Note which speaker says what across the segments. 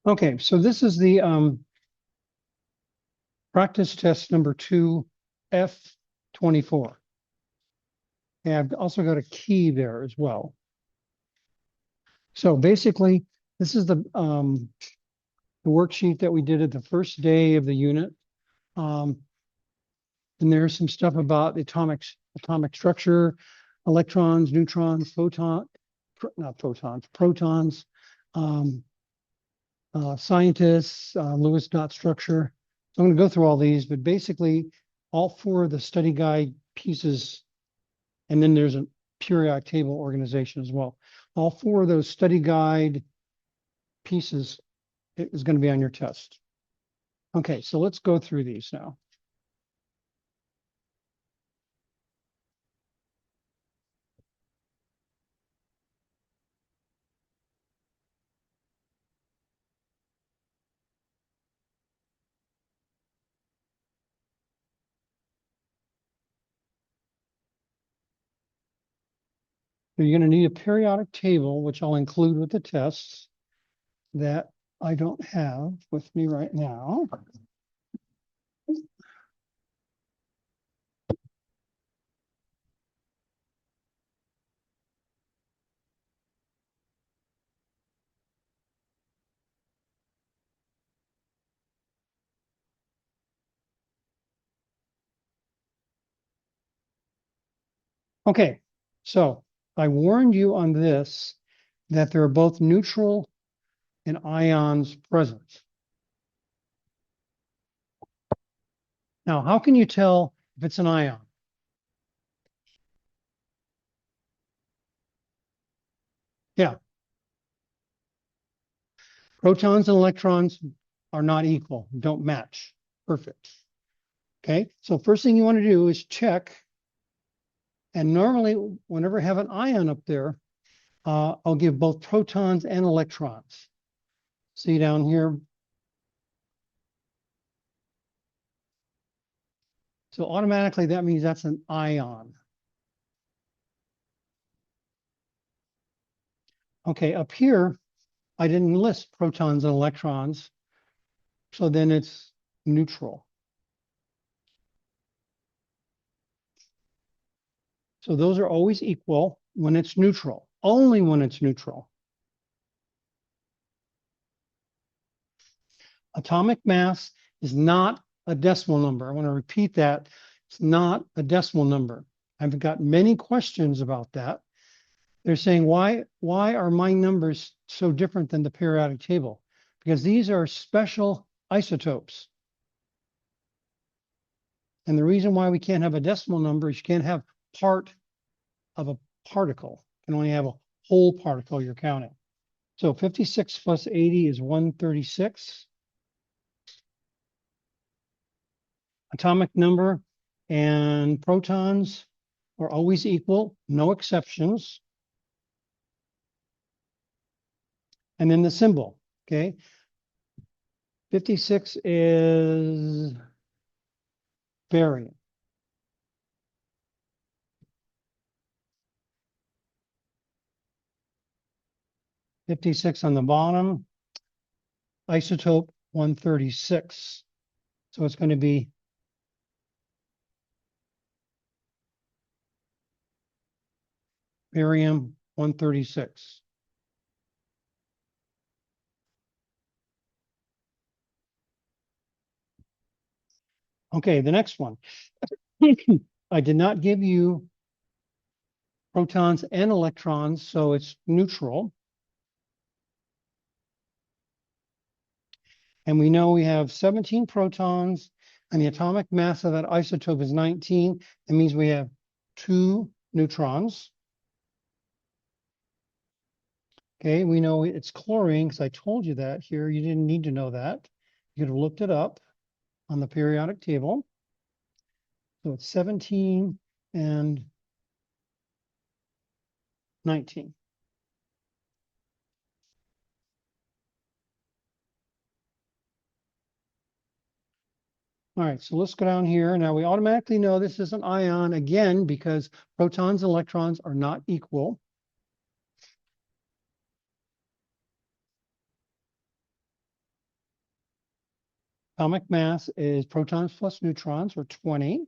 Speaker 1: Okay, so this is the practice test number 2, F24. And I've also got a key there as well. So basically, this is the worksheet that we did at the first day of the unit. And there's some stuff about the atomic structure, electrons, neutrons, protons, scientists, Lewis dot structure. So I'm going to go through all these, but basically all 4 of the study guide pieces, and then there's a periodic table organization as well. All 4 of those study guide pieces is going to be on your test. Okay, so let's go through these now. So you're going to need a periodic table, which I'll include with the tests that I don't have with me right now. Okay, so I warned you on this that there are both neutral and ions present. Now, how can you tell if it's an ion? Yeah. Protons and electrons are not equal, don't match. Perfect. Okay, so first thing you want to do is check. And normally, whenever I have an ion up there, I'll give both protons and electrons. See down here. So automatically that means that's an ion. Okay, up here, I didn't list protons and electrons. So then it's neutral. So those are always equal when it's neutral, only when it's neutral. Atomic mass is not a decimal number. I want to repeat that. It's not a decimal number. I've got many questions about that. They're saying, why are my numbers so different than the periodic table? Because these are special isotopes. And the reason why we can't have a decimal number is you can't have part of a particle. You can only have a whole particle you're counting. So 56 plus 80 is 136. Atomic number and protons are always equal, no exceptions. And then the symbol, okay? 56 is barium. .56 on the bottom, isotope 136. So it's going to be barium 136. Okay, the next one. I did not give you protons and electrons, so it's neutral. And we know we have 17 protons, and the atomic mass of that isotope is 19. That means we have 2 neutrons. Okay, we know it's chlorine because I told you that here. You didn't need to know that. You could have looked it up on the periodic table. So it's 17 and 19. All right, so let's go down here. Now we automatically know this is an ion again because protons and electrons are not equal. Atomic mass is protons plus neutrons, or 20.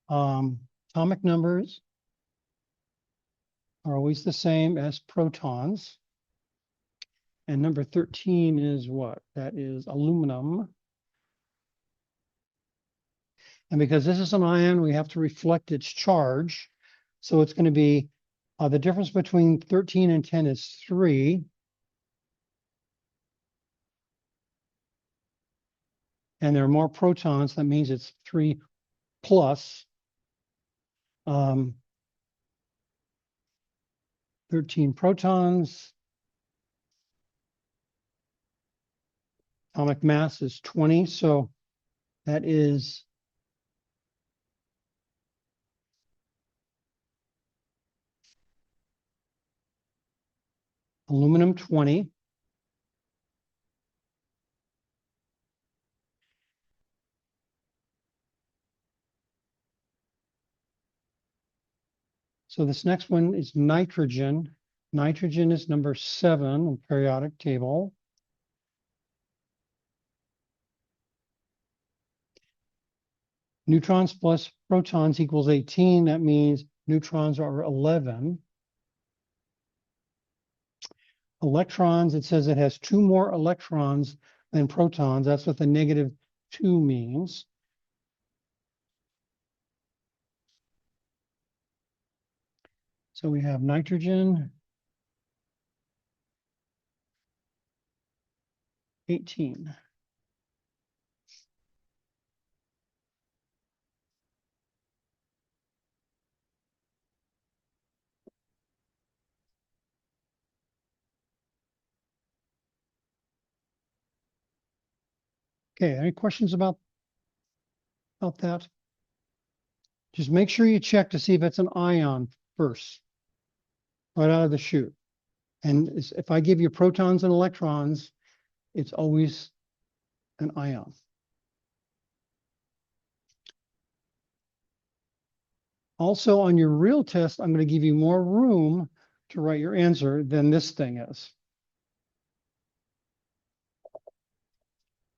Speaker 1: Atomic numbers are always the same as protons. And number 13 is what? That is aluminum. And because this is an ion, we have to reflect its charge. So it's going to be the difference between 13 and 10 is 3. And there are more protons. That means it's 3 plus 13 protons. Atomic mass is 20. So that is aluminum 20. So this next one is nitrogen. Nitrogen is number 7 on the periodic table. Neutrons plus protons equals 18. That means neutrons are 11. Electrons, it says it has 2 more electrons than protons. That's what the -2 means. So we have nitrogen 18. Okay, any questions about that? Just make sure you check to see if it's an ion first, right out of the chute. And if I give you protons and electrons, it's always an ion. Also, on your real test, I'm going to give you more room to write your answer than this thing is.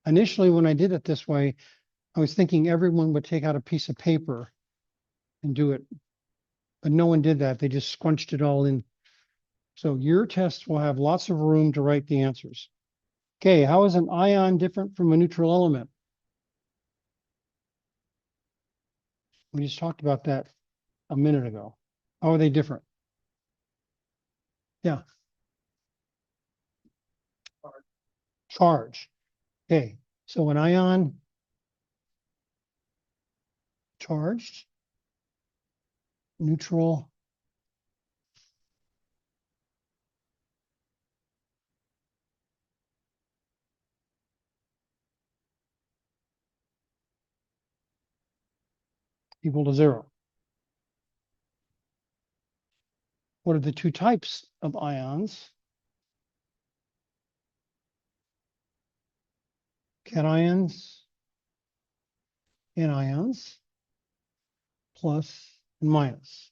Speaker 1: Initially, when I did it this way, I was thinking everyone would take out a piece of paper and do it, but no one did that. They just scrunched it all in. So your test will have lots of room to write the answers. Okay, how is an ion different from a neutral element? We just talked about that a minute ago. How are they different? Yeah. Charge. Okay, so an ion charged, neutral, equal to 0. What are the 2 types of ions? Cations, anions, plus and minus.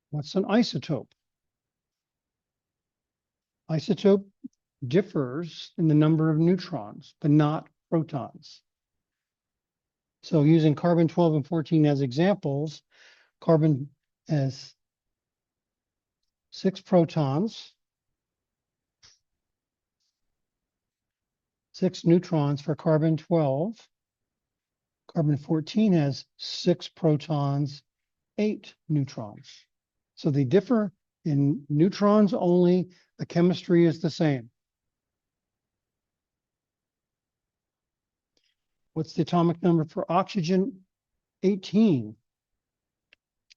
Speaker 1: What's an isotope? Isotope differs in the number of neutrons, but not protons. So using carbon 12 and 14 as examples, carbon has 6 protons, 6 neutrons for carbon 12. Carbon 14 has 6 protons, 8 neutrons. So they differ in neutrons only. The chemistry is the same. What's the atomic number for oxygen? 18.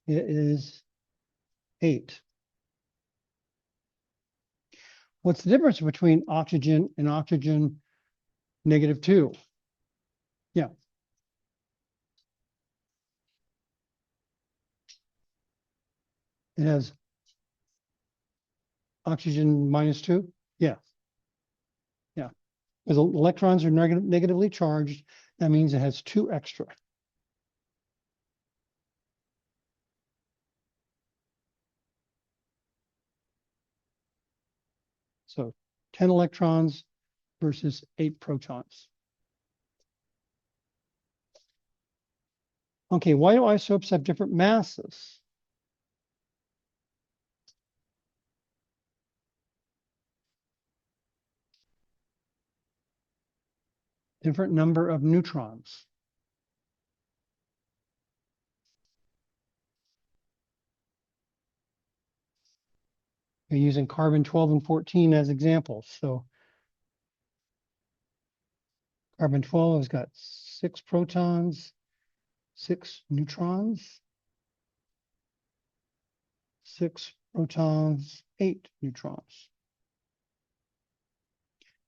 Speaker 1: It is 8. What's the difference between oxygen and oxygen -2? Yeah. It has oxygen -2? Yeah. Yeah. Because electrons are negatively charged, that means it has 2 extra. 10 electrons versus 8 protons. Okay, why do isotopes have different masses? Different number of neutrons. We're using carbon 12 and 14 as examples. So carbon 12 has got 6 protons, 6 neutrons, 6 protons, 8 neutrons.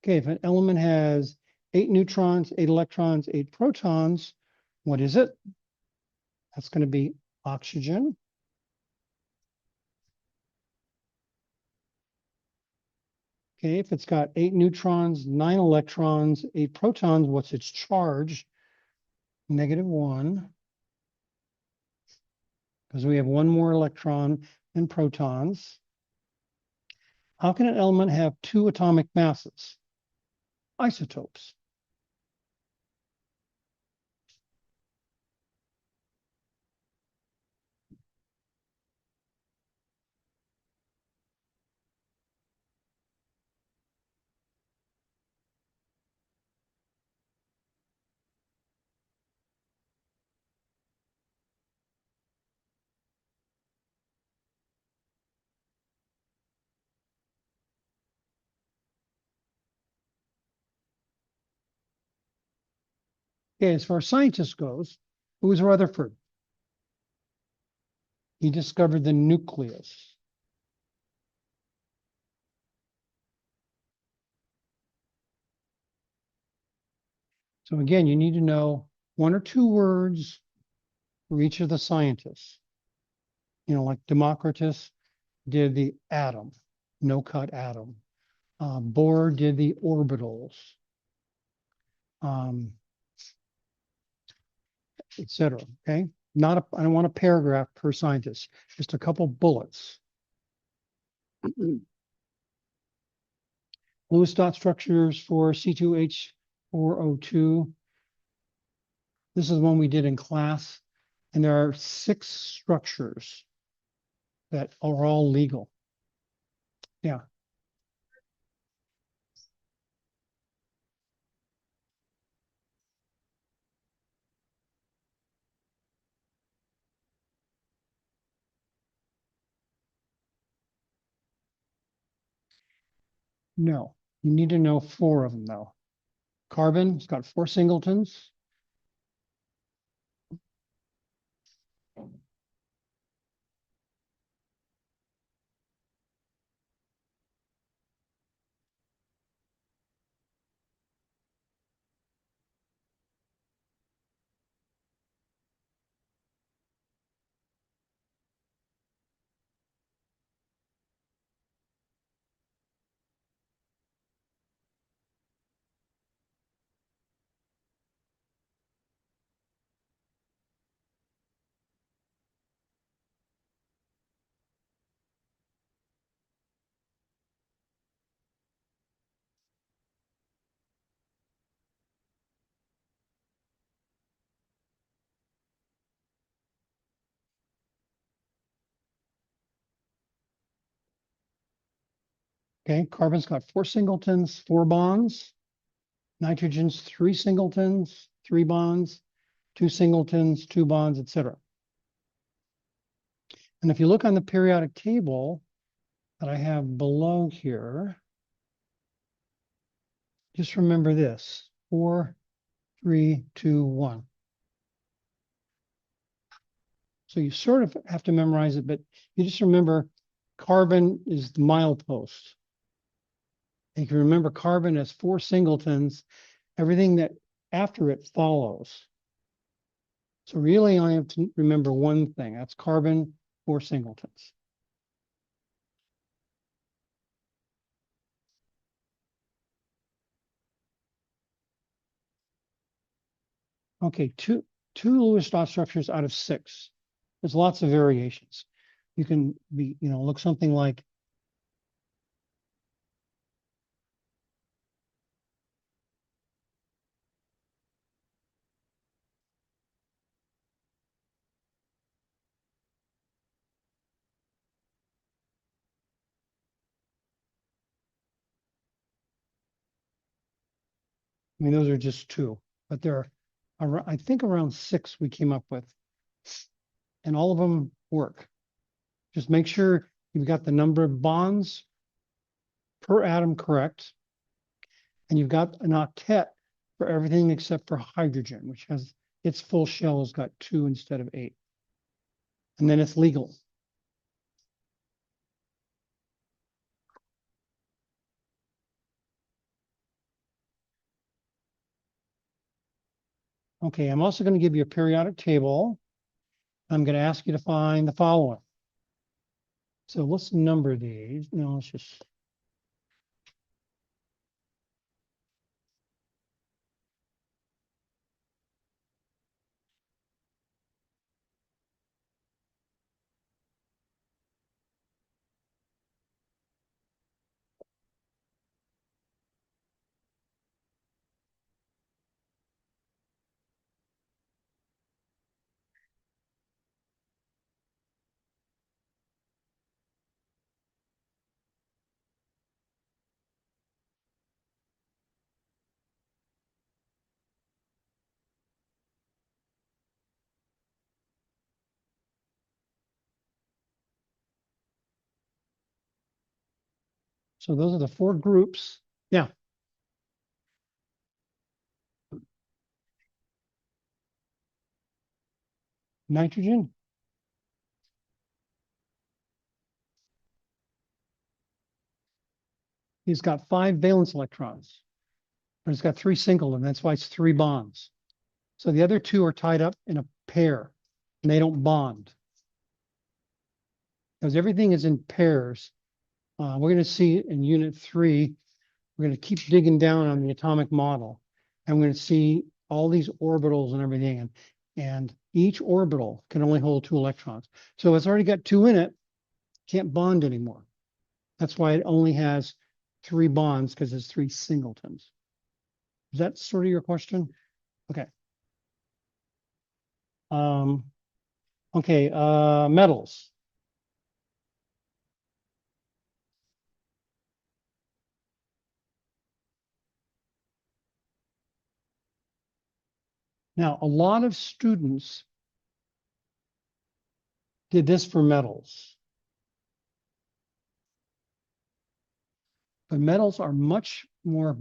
Speaker 1: Okay, if an element has 8 neutrons, 8 electrons, 8 protons, what is it? That's going to be oxygen. Okay, if it's got 8 neutrons, 9 electrons, 8 protons, what's its charge? -1, because we have one more electron and protons. How can an element have 2 atomic masses? Isotopes. Okay, as far as scientists goes, who was Rutherford? He discovered the nucleus. So again, you need to know 1 or 2 words for each of the scientists. You know, like Democritus did the atom, no-cut atom. Bohr did the orbitals, etc. Okay, I don't want a paragraph per scientist, just a couple bullets. Lewis dot structures for C2H4O2. This is one we did in class, and there are 6 structures that are all legal. Yeah. No, you need to know 4 of them though. Carbon's got 4 singletons. Okay, carbon's got 4 singletons, 4 bonds. Nitrogen's 3 singletons, 3 bonds, 2 singletons, 2 bonds, etc. And if you look on the periodic table that I have below here, just remember this: 4, 3, 2, 1. So you sort of have to memorize it, but you just remember carbon is the milepost. And you can remember carbon has 4 singletons. Everything that after it follows. So really I have to remember one thing. That's carbon, 4 singletons. Okay, two Lewis dot structures out of 6. There's lots of variations. You can look something like I mean, those are just two, but there are, I think around 6 we came up with. And all of them work. Just make sure you've got the number of bonds per atom correct. And you've got an octet for everything except for hydrogen, which has its full shell has got 2 instead of 8. And then it's legal. Okay, I'm also going to give you a periodic table. I'm going to ask you to find the following. So let's number these. No, let's just. So those are the 4 groups. Yeah. Nitrogen. He's got 5 valence electrons, but it's got 3 singleton. That's why it's 3 bonds. So the other 2 are tied up in a pair and they don't bond. Because everything is in pairs. We're going to see it in unit 3. We're going to keep digging down on the atomic model. And we're going to see all these orbitals and everything. And each orbital can only hold 2 electrons. So it's already got 2 in it, can't bond anymore. That's why it only has 3 bonds, because it's 3 singletons. Is that sort of your question? Okay. Metals. Now, a lot of students did this for metals. But metals are much more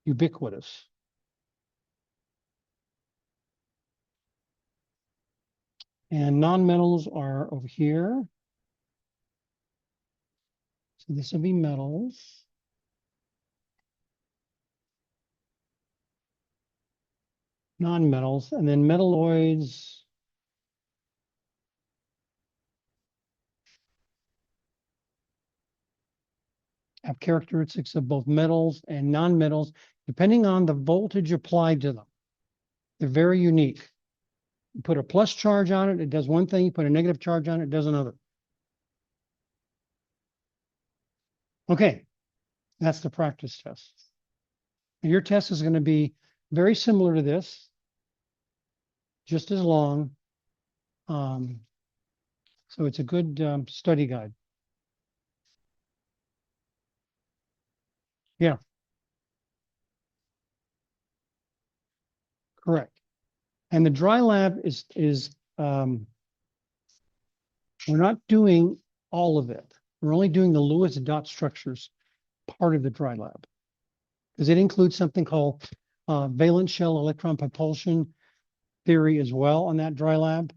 Speaker 1: ubiquitous. And nonmetals are over here. So this will be metals. Nonmetals, and then metalloids. Have characteristics of both metals and nonmetals, depending on the voltage applied to them. They're very unique. You put a plus charge on it, it does one thing. You put a negative charge on it, it does another. Okay, that's the practice test. And your test is going to be very similar to this, just as long. So it's a good study guide. Yeah, correct. And the dry lab is we're not doing all of it. We're only doing the Lewis dot structures part of the dry lab, because it includes something called valence shell electron propulsion theory as well on that dry lab.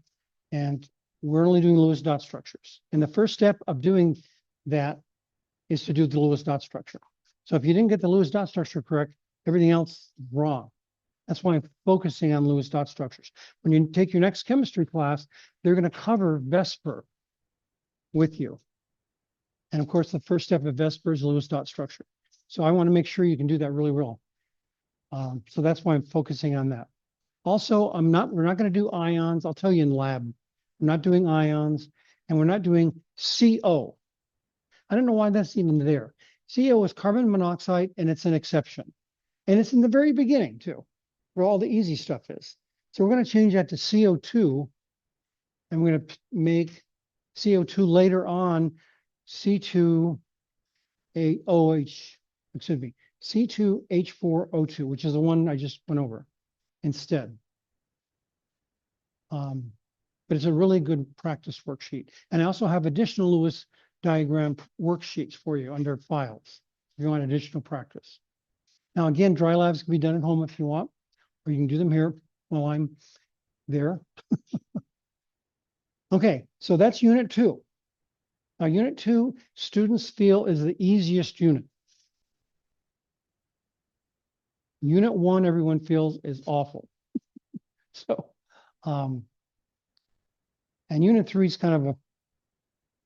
Speaker 1: And we're only doing Lewis dot structures. And the first step of doing that is to do the Lewis dot structure. So if you didn't get the Lewis dot structure correct, everything else is wrong. That's why I'm focusing on Lewis dot structures. When you take your next chemistry class, they're going to cover VSEPR with you. And of course, the first step of VSEPR is Lewis dot structure. So I want to make sure you can do that really well. So that's why I'm focusing on that. Also, we're not going to do ions. I'll tell you in lab, we're not doing ions, and we're not doing CO. I don't know why that's even there. CO is carbon monoxide, and it's an exception. And it's in the very beginning, too, where all the easy stuff is. So we're going to change that to CO2, and we're going to make CO2 later on C2AOH, excuse me, C2H4O2, which is the one I just went over instead. But it's a really good practice worksheet. And I also have additional Lewis diagram worksheets for you under files if you want additional practice. Now, again, dry labs can be done at home if you want, or you can do them here while I'm there. Okay, so that's unit 2. Now, unit 2, students feel is the easiest unit. Unit 1, everyone feels is awful. So, and unit 3 is kind of a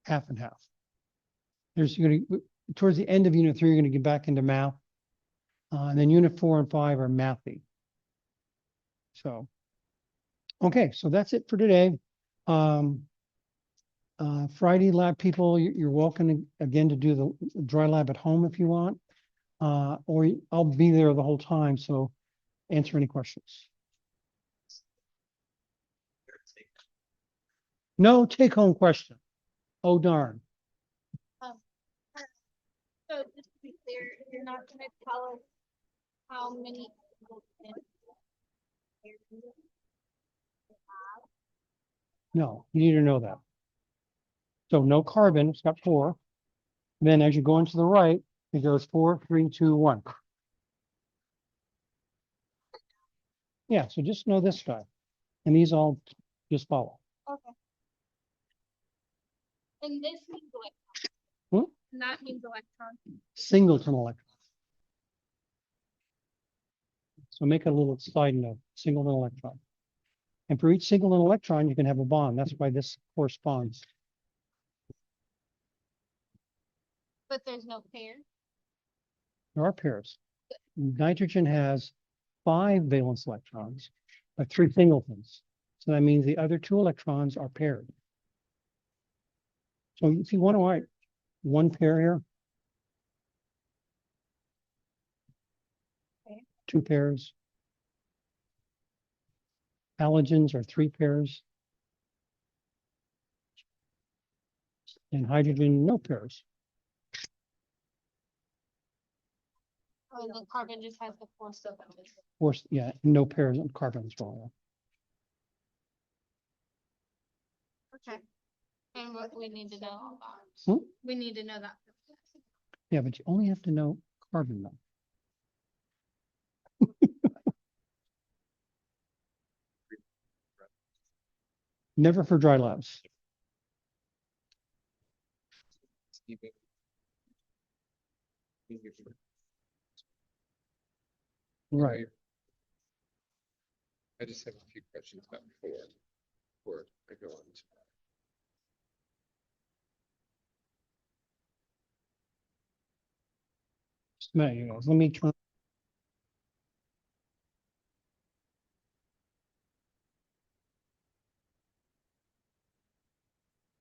Speaker 1: half and half. Towards the end of unit 3, you're going to get back into math. And then unit 4 and 5 are mathy. So, okay, so that's it for today. Friday lab people, you're welcome again to do the dry lab at home if you want. Or I'll be there the whole time, so answer any questions. No take-home question. Oh, darn.
Speaker 2: So just to be clear, you're not gonna tell us how many people in
Speaker 1: No, you need to know that. So no carbon, it's got 4. Then as you go into the right, it goes 4, 3, 2, 1. Yeah, so just know this guy. And these all just follow.
Speaker 2: Okay. And this means electron.
Speaker 1: Hmm?
Speaker 2: And that means electron.
Speaker 1: Singleton electron. So make a little side note, singleton electron. And for each singleton electron, you can have a bond. That's why this corresponds.
Speaker 2: But there's no pair.
Speaker 1: There are pairs. Nitrogen has 5 valence electrons, but 3 singletons. So that means the other 2 electrons are paired. So if you want to write one pair here,
Speaker 2: Okay.
Speaker 1: 2 pairs. Halogens are 3 pairs. And hydrogen, no pairs.
Speaker 2: Oh, and the carbon just has the 4 stuff.
Speaker 1: Or, yeah, no pairs of carbons.
Speaker 2: Okay. And what we need to know about.
Speaker 1: Hmm?
Speaker 2: We need to know that.
Speaker 1: Yeah, but you only have to know carbon though. Never for dry labs. Right.
Speaker 3: I just have a few questions about before I go on.
Speaker 1: Just a minute, you guys. Let me turn